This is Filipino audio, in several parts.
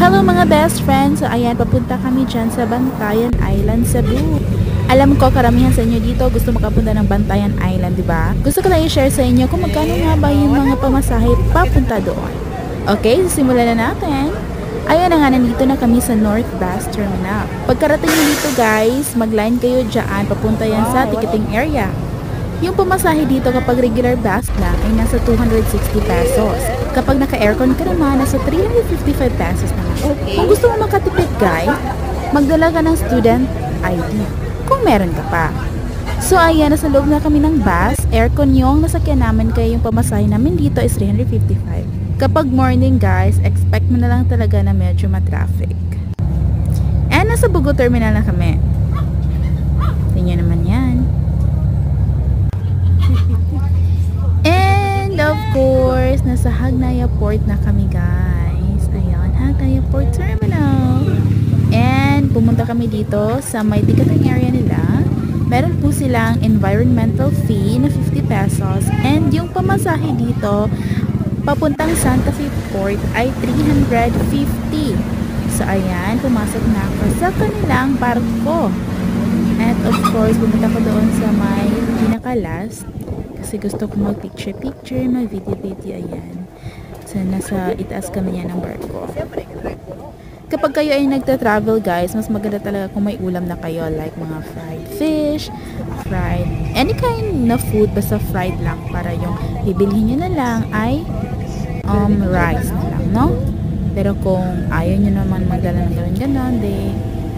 Hello mga best friends! So ayan, papunta kami dyan sa Bantayan Island, Cebu. Alam ko karamihan sa inyo dito gusto makapunta ng Bantayan Island, di ba? Gusto ko lang i-share sa inyo kung magkano nga ba yung mga pamasahe papunta doon. Okay, simulan na natin. Ayan na nga, nandito na kami sa North Bus Terminal. Pagkarating nyo dito guys, mag-line kayo dyan, papunta yan sa ticketing area. Yung pamasahe dito kapag regular bus lang ay nasa 260 pesos. Kapag naka-aircon ka naman, nasa 355 pesos naman. Okay. Kung gusto mo makatipid guys, magdala ka ng student ID. Kung meron ka pa. So ayan, nasa loob na kami ng bus. Aircon yung nasakyan namin kaya yung pamasahe namin dito is 355. Kapag morning guys, expect mo na lang talaga na medyo ma-traffic. And nasa Bugo Terminal na kami. Tingnan naman yan. And of course, nasa Hagnaya Port na kami guys. Ayan, Hagnaya Port Terminal. And pumunta kami dito sa may ticketing area nila. Meron po silang environmental fee na 50 pesos. And yung pamasahe dito, papuntang Santa Fe Port ay 350. So ayan, pumasok na ako sa kanilang barko. And of course, pumunta ko doon sa may pinaka-last. Kasi gusto ko mag-picture-picture, mag-video-video, ayan. So, nasa itaas kami yan ng barko. Kapag kayo ay nagta-travel guys, mas maganda talaga kung may ulam na kayo. Like mga fried fish, fried, any kind na food, basta fried lang. Para yung bibilhin nyo na lang ay rice na lang, no? Pero kung ayaw nyo naman magdala ng gano'n-gano'n,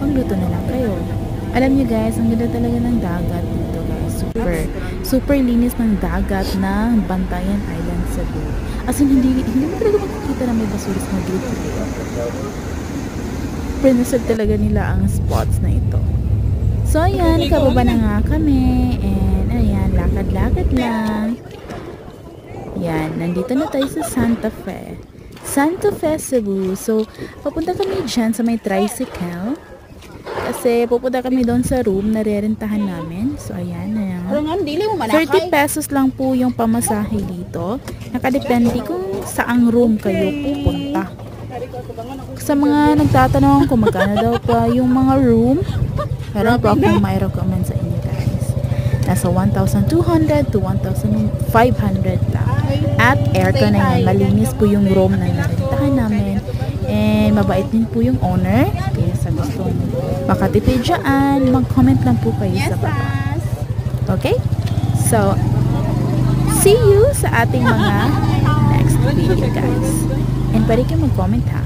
magluto na lang kayo. Alam nyo guys, ang ganda talaga ng dagat dito guys. Super linis ng dagat ng Bantayan Island, Cebu. As in, hindi mo talaga makikita na may basura sa gilid. Preserve talaga nila ang spots na ito. So ayan, nakababa na nga kami. And ayan, lakad-lakad lang. Yan, nandito na tayo sa Santa Fe. Santa Fe, Cebu. So, papunta kami dyan sa may tricycle. Kasi pupunta kami doon sa room na rerentahan namin. So, ayan. 30 pesos lang po yung pamasahe dito. Nakadepende kung saang room kayo pupunta. Sa mga nagtatanong kung magkano daw pa yung mga room, meron po akong may recommend sa inyo guys. Nasa 1,200 to 1,500 lang. At aircon na yan. Malinis po yung room na narentahan namin. And mabait din po yung owner. Kaya sa gusto makatipid dyan, mag-comment lang po kayo sa baba. Okay? So, see you sa ating mga next video guys. And pwede kayo mag-comment ha.